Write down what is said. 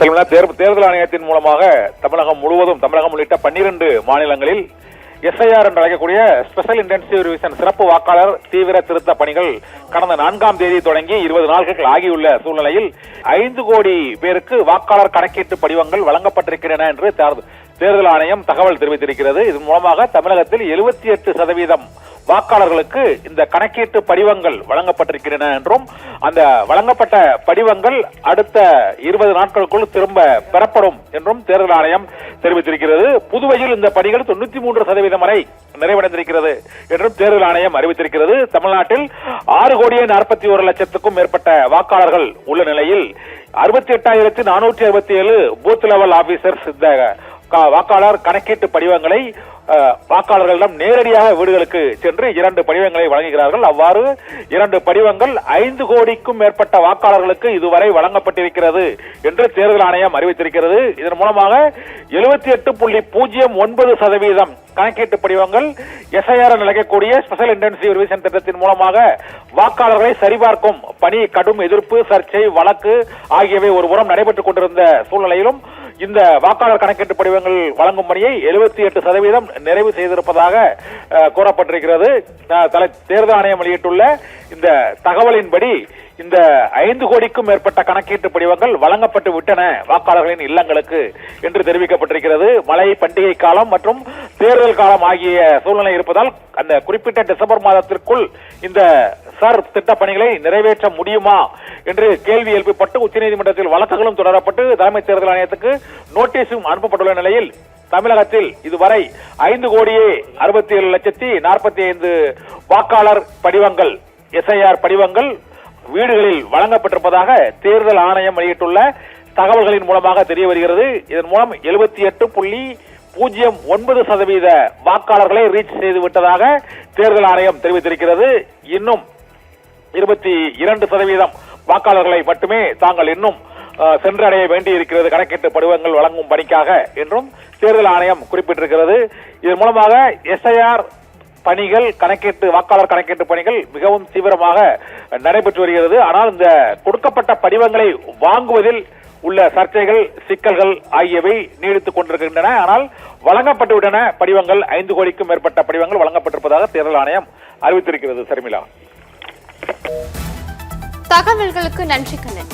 தேர்தல் ஆணையத்தின் மூலமாக தமிழகம் முழுவதும், தமிழகம் உள்ளிட்ட 12 மாநிலங்களில் SIR என்று அழைக்கக்கூடிய ஸ்பெஷல் இன்டென்சிவ் ரிவிஷன் சிறப்பு வாக்காளர் தீவிர திருத்த பணிகள் கடந்த 4ஆம் தேதி தொடங்கி 20 நாட்கள் ஆகியுள்ள சூழ்நிலையில் 5 கோடி பேருக்கு வாக்காளர் கணக்கீட்டு படிவங்கள் வழங்கப்பட்டிருக்கின்றன என்று தேர்தல் ஆணையம் தகவல் தெரிவித்திருக்கிறது. இதன் மூலமாக தமிழகத்தில் 78% வாக்காளர்களுக்கு இந்த கணக்கீட்டு படிவங்கள் வழங்கப்பட்டிருக்கின்றன என்றும், அந்த வழங்கப்பட்ட படிவங்கள் அடுத்த 20 நாட்களுக்குள் திரும்ப பெறப்படும் என்றும் தேர்தல் ஆணையம் தெரிவித்திருக்கிறது. புதுவையில் இந்த பணிகள் 93% வரை நிறைவடைந்திருக்கிறது என்றும் தேர்தல் ஆணையம் அறிவித்திருக்கிறது. தமிழ்நாட்டில் 6,41,00,000க்கும் மேற்பட்ட வாக்காளர்கள் உள்ள நிலையில் 68,467 பூத் லெவல் ஆபீசர்ஸ் இந்த வாக்காளர் கணக்கீட்டு படிவங்களை வாக்காளர்களிடம் நேரடியாக வீடுகளுக்கு சென்று 2 படிவங்களை வழங்குகிறார்கள். அவ்வாறு 2 படிவங்கள் 5 கோடிக்கும் மேற்பட்ட வாக்காளர்களுக்கு இதுவரை வழங்கப்பட்டிருக்கிறது என்று தேர்தல் ஆணையம் அறிவித்திருக்கிறது. இதன் மூலமாக 78.09% கணக்கீட்டு படிவங்கள் SIR அழைக்கக்கூடிய ஸ்பெஷல் இன்டென்சிவ் ரிவிஷன் திட்டத்தின் மூலமாக வாக்காளர்களை சரிபார்க்கும் பணி கடும் எதிர்ப்பு, சர்ச்சை, வழக்கு ஆகியவை ஒருபுறம் நடைபெற்றுக் கொண்டிருந்த சூழ்நிலையிலும் இந்த வாக்காளர் கணக்கீட்டு படிவங்கள் வழங்கும் பணியை 78% நிறைவு செய்திருப்பதாக கூறப்பட்டிருக்கிறது. தேர்தல் ஆணையம் வெளியிட்டுள்ள இந்த தகவலின்படி இந்த 5 கோடிக்கும் மேற்பட்ட கணக்கீட்டு படிவங்கள் வழங்கப்பட்டு விட்டன வாக்காளர்களின் இல்லங்களுக்கு என்று தெரிவிக்கப்பட்டிருக்கிறது. மழை, பண்டிகை காலம் மற்றும் தேர்தல் காலம் ஆகிய சூழ்நிலை இருப்பதால் அந்த குறிப்பிட்ட டிசம்பர் மாதத்திற்குள் இந்த SIR திட்ட பணிகளை நிறைவேற்ற முடியுமா என்று கேள்வி எழுப்பப்பட்டு உச்சநீதிமன்றத்தில் வழக்குகளும் தொடரப்பட்டு தலைமை தேர்தல் ஆணையத்துக்கு நோட்டீஸும் அனுப்பப்பட்டுள்ள நிலையில் தமிழகத்தில் இதுவரை 5,67,45,000 வாக்காளர் படிவங்கள், SIR படிவங்கள் வீடுகளில் வழங்கப்பட்டிருப்பதாக தேர்தல் ஆணையம் வெளியிட்டுள்ள தகவல்களின் மூலமாக தெரிய வருகிறது. இதன் மூலம் 78.09% வாக்காளர்களை ரீச் செய்து விட்டதாக தேர்தல் ஆணையம் தெரிவித்திருக்கிறது. இன்னும் 22% வாக்காளர்களை மட்டுமே தாங்கள் இன்னும் சென்றடைய வேண்டியிருக்கிறது கணக்கீட்டு படிவங்கள் வழங்கும் பணிக்காக என்றும் தேர்தல் ஆணையம் குறிப்பிட்டிருக்கிறது. இதன் மூலமாக SIR பணிகள், வாக்காளர் கணக்கீட்டு பணிகள் மிகவும் தீவிரமாக நடைபெற்று வருகிறது. ஆனால் இந்த கொடுக்கப்பட்ட படிவங்களை வாங்குவதில் உள்ள சர்ச்சைகள், சிக்கல்கள் ஆகியவை நீடித்துக் கொண்டிருக்கின்றன. ஆனால் வழங்கப்பட்டுவிட்டன படிவங்கள், 5 கோடிக்கும் மேற்பட்ட படிவங்கள் வழங்கப்பட்டிருப்பதாக தேர்தல் ஆணையம் அறிவித்திருக்கிறது. சர்மிளா, தகவல்களுக்கு நன்றி கண்ணன்.